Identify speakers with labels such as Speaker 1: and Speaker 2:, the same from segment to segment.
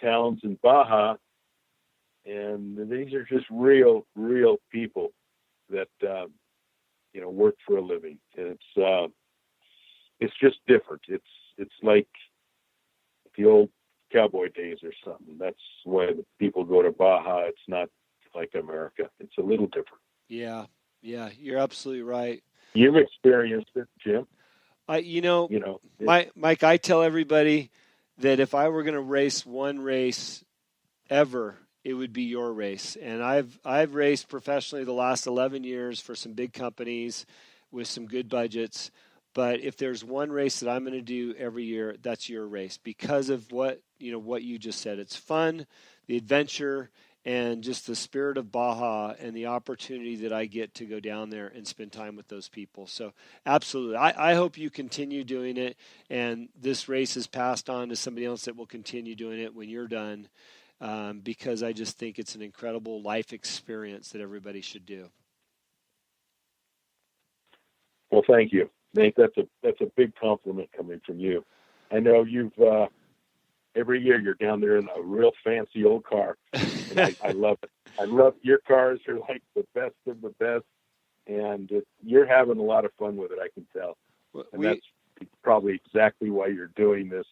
Speaker 1: towns in Baja, and these are just real people that work for a living, and it's just different. It's like the old cowboy days or something. That's why the people go to Baja. It's not like America. It's a little different.
Speaker 2: Yeah, you're absolutely right.
Speaker 1: You've experienced it, Jim.
Speaker 2: Mike, I tell everybody that if I were going to race one race ever, it would be your race. And I've raced professionally the last 11 years for some big companies with some good budgets. But if there's one race that I'm going to do every year, that's your race, because of what you just said. It's fun, the adventure, and just the spirit of Baja and the opportunity that I get to go down there and spend time with those people. So absolutely. I hope you continue doing it, and this race is passed on to somebody else that will continue doing it when you're done, because I just think it's an incredible life experience that everybody should do.
Speaker 1: Well, thank you, Nate. That's a big compliment coming from you. I know you've every year you're down there in a real fancy old car, and I love it. I love your cars. Are like the best of the best, and you're having a lot of fun with it. I can tell, and that's probably exactly why you're doing this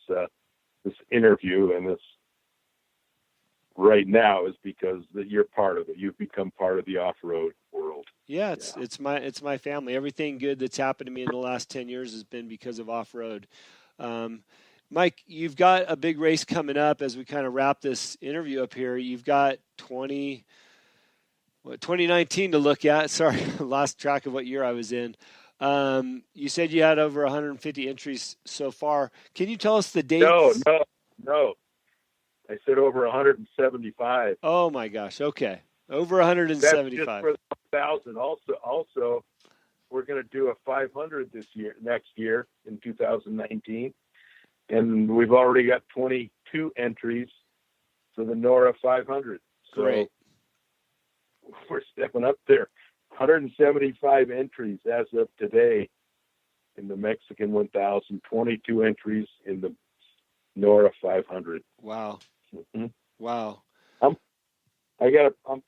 Speaker 1: interview and this right now, is because that you're part of it. You've become part of the off-road world.
Speaker 2: Yeah, it's my family. Everything good that's happened to me in the last 10 years has been because of off-road. Mike, you've got a big race coming up as we kind of wrap this interview up here. You've got 2019 to look at. Sorry, I lost track of what year I was in. You said you had over 150 entries so far. Can you tell us the dates?
Speaker 1: No. I said over 175.
Speaker 2: Oh my gosh. Okay. Over 175.
Speaker 1: That's just for the 1,000. Also, we're going to do a 500 next year in 2019. And we've already got 22 entries for the NORRA 500. So
Speaker 2: Great.
Speaker 1: We're stepping up there. 175 entries as of today in the Mexican 1,000, 22 entries in the NORRA 500.
Speaker 2: Wow.
Speaker 1: Mm-hmm.
Speaker 2: Wow.
Speaker 1: I'm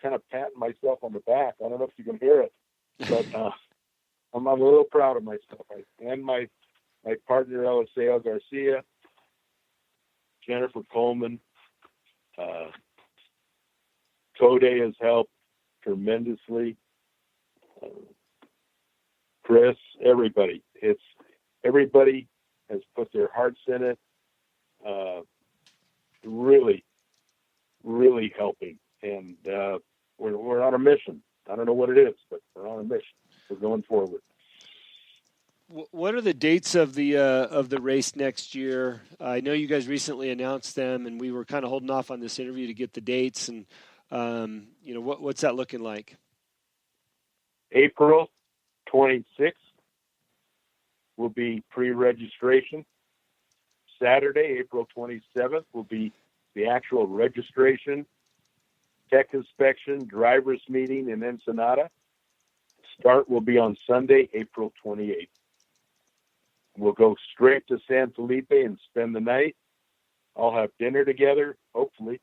Speaker 1: kind of patting myself on the back. I don't know if you can hear it, but I'm a little proud of myself. And my partner, Eliseo Garcia, Jennifer Coleman, Code has helped tremendously. Chris, everybody. Everybody has put their hearts in it. Really, really helping. And we're on a mission. I don't know what it is, but we're on a mission. We're going forward.
Speaker 2: What are the dates of the race next year? I know you guys recently announced them, and we were kind of holding off on this interview to get the dates. And what's that looking like?
Speaker 1: April 26th will be pre-registration. Saturday, April 27th, will be the actual registration, tech inspection, driver's meeting in Ensenada. Start will be on Sunday, April 28th. We'll go straight to San Felipe and spend the night. I'll have dinner together, hopefully.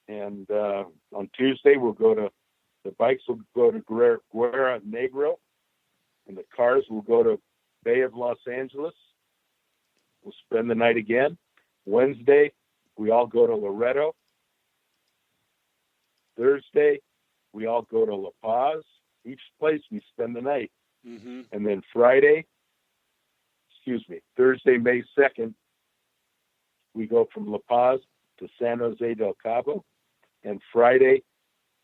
Speaker 1: And on Tuesday, the bikes will go to Guerra Negro, and the cars will go to Bay of Los Angeles. We'll spend the night again. Wednesday, we all go to Loreto. Thursday, we all go to La Paz. Each place we spend the night.
Speaker 2: Mm-hmm.
Speaker 1: And then Thursday, May 2nd, we go from La Paz to San Jose del Cabo. And Friday,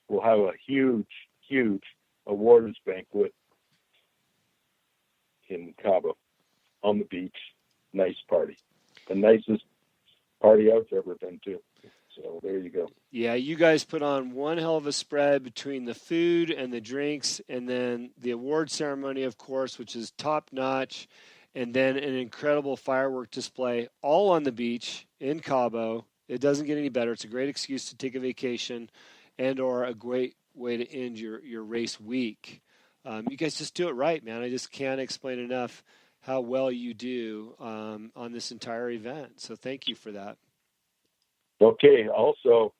Speaker 1: we'll have a huge awards banquet in Cabo on the beach. Nice party. The nicest party I've ever been to. So there you go.
Speaker 2: Yeah, you guys put on one hell of a spread between the food and the drinks, and then the award ceremony, of course, which is top notch, and then an incredible firework display all on the beach in Cabo. It doesn't get any better. It's a great excuse to take a vacation and or a great way to end your race week. You guys just do it right, man. I just can't explain enough how well you do on this entire event. So thank you for that.
Speaker 1: Okay. Also,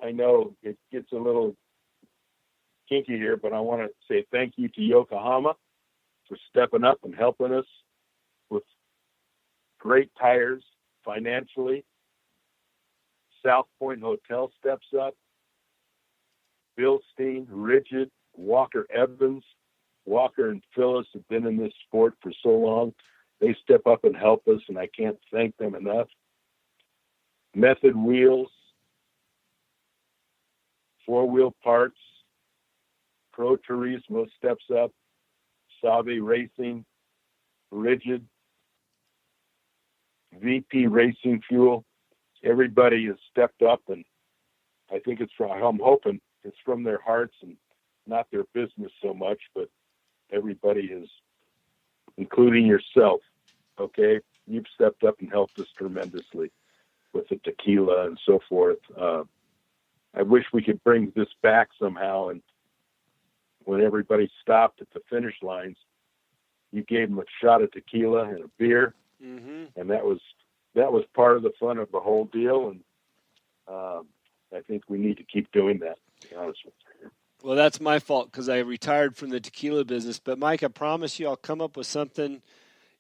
Speaker 1: I know it gets a little kinky here, but I want to say thank you to Yokohama for stepping up and helping us with great tires financially. South Point Hotel steps up. Bilstein, Rigid, Walker Evans. Walker and Phyllis have been in this sport for so long. They step up and help us, and I can't thank them enough. Method Wheels, Four Wheel Parts, Pro Turismo steps up, Sabe Racing, Rigid, VP Racing Fuel. Everybody has stepped up, and I think I'm hoping it's from their hearts and not their business so much, but everybody is, including yourself, okay? You've stepped up and helped us tremendously with the tequila and so forth. I wish we could bring this back somehow, and when everybody stopped at the finish lines, you gave them a shot of tequila and a beer, and that was part of the fun of the whole deal, and I think we need to keep doing that, to be honest with you.
Speaker 2: Well, that's my fault because I retired from the tequila business. But, Mike, I promise you I'll come up with something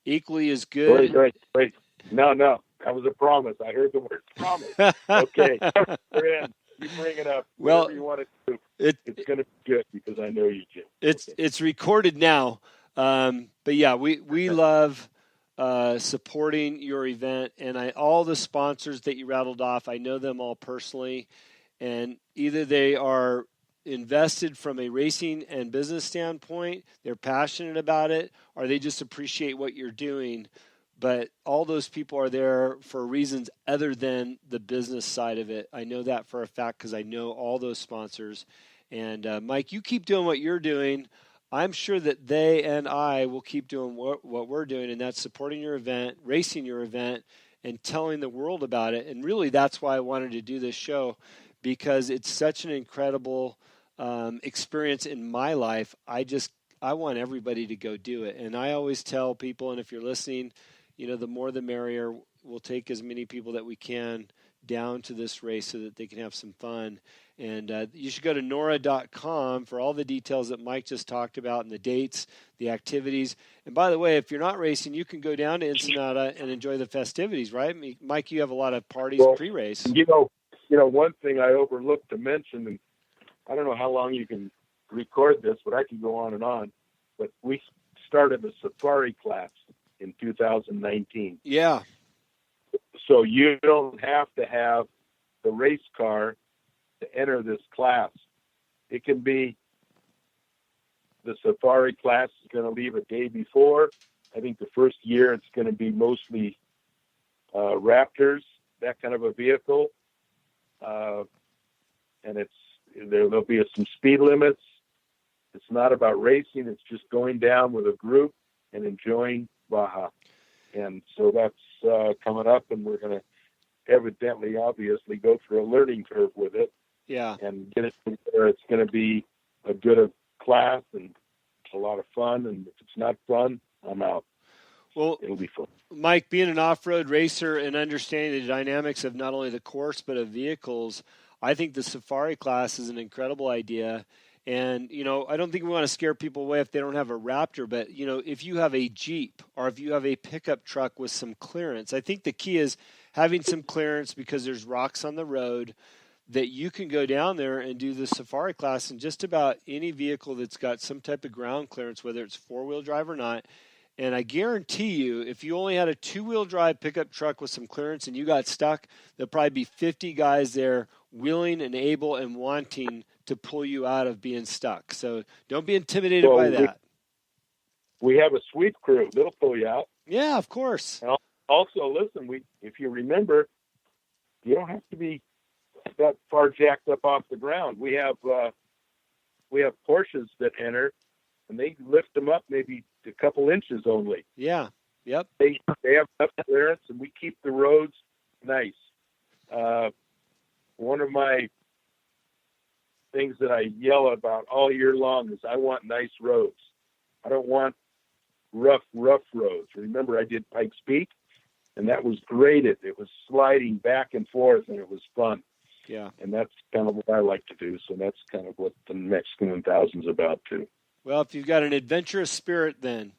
Speaker 2: equally as good.
Speaker 1: Wait. No. That was a promise. I heard the word promise. Okay. We're in. You bring it up.
Speaker 2: Well,
Speaker 1: whatever you want to do. It's going to be good because I know you, Jim.
Speaker 2: It's recorded now. But, yeah, we love supporting your event. And all the sponsors that you rattled off, I know them all personally. And either they are invested from a racing and business standpoint, they're passionate about it, or they just appreciate what you're doing. But all those people are there for reasons other than the business side of it. I know that for a fact because I know all those sponsors. And Mike, you keep doing what you're doing. I'm sure that they and I will keep doing what we're doing, and that's supporting your event, racing your event, and telling the world about it. And really, that's why I wanted to do this show, because it's such an incredible experience in my life. I want everybody to go do it. And I always tell people, and if you're listening, the more the merrier. We'll take as many people that we can down to this race so that they can have some fun. And you should go to NORRA.com for all the details that Mike just talked about and the dates, the activities. And by the way, if you're not racing, you can go down to Ensenada and enjoy the festivities, right? Mike, you have a lot of parties pre-race.
Speaker 1: One thing I overlooked to mention, and I don't know how long you can record this, but I can go on and on. But we started a safari class in 2019.
Speaker 2: Yeah.
Speaker 1: So you don't have to have the race car to enter this class. It can be the safari class is going to leave a day before. I think the first year it's going to be mostly Raptors, that kind of a vehicle. And there'll be some speed limits. It's not about racing. It's just going down with a group and enjoying Baja. And so that's coming up, and we're going to obviously go through a learning curve with it.
Speaker 2: Yeah.
Speaker 1: And get it to where it's going to be a good class and a lot of fun. And if it's not fun, I'm out.
Speaker 2: Well,
Speaker 1: it'll be fun.
Speaker 2: Mike, being an off-road racer and understanding the dynamics of not only the course but of vehicles, I think the safari class is an incredible idea. And, I don't think we want to scare people away if they don't have a Raptor, but, if you have a Jeep or if you have a pickup truck with some clearance, I think the key is having some clearance because there's rocks on the road that you can go down there and do the safari class in just about any vehicle that's got some type of ground clearance, whether it's four-wheel drive or not. And I guarantee you, if you only had a two-wheel drive pickup truck with some clearance and you got stuck, there'll probably be 50 guys there willing and able and wanting to pull you out of being stuck. So don't be intimidated by that.
Speaker 1: We have a sweep crew. They'll pull you out.
Speaker 2: Yeah, of course.
Speaker 1: And also, listen, if you remember, you don't have to be that far jacked up off the ground. We have Porsches that enter, and they lift them up maybe a couple inches only.
Speaker 2: Yeah. Yep.
Speaker 1: They have enough clearance, and we keep the roads nice. One of my things that I yell about all year long is I want nice roads. I don't want rough roads. Remember, I did Pikes Peak. and that was graded. It was sliding back and forth, and it was fun.
Speaker 2: Yeah.
Speaker 1: And that's kind of what I like to do. So that's kind of what the Mexican 1000 is about too.
Speaker 2: Well, if you've got an adventurous spirit, then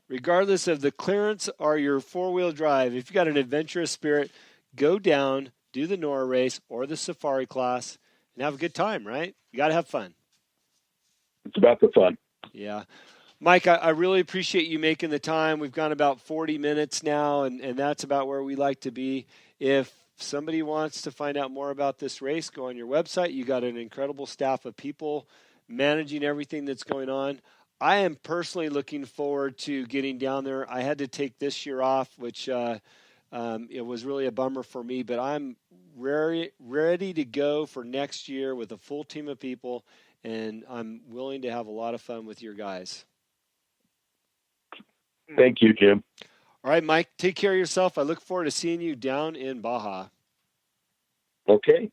Speaker 2: regardless of the clearance or your four-wheel drive, if you've got an adventurous spirit, go down, do the NORRA race or the safari class, and have a good time, right? You got to have fun.
Speaker 1: It's about the fun.
Speaker 2: Yeah. Mike, I really appreciate you making the time. We've gone about 40 minutes now, and that's about where we like to be. If somebody wants to find out more about this race, go on your website. You got an incredible staff of people managing everything that's going on. I am personally looking forward to getting down there. I had to take this year off, which it was really a bummer for me, but I'm ready to go for next year with a full team of people, and I'm willing to have a lot of fun with your guys.
Speaker 1: Thank you, Jim.
Speaker 2: All right, Mike, take care of yourself. I look forward to seeing you down in Baja.
Speaker 1: Okay.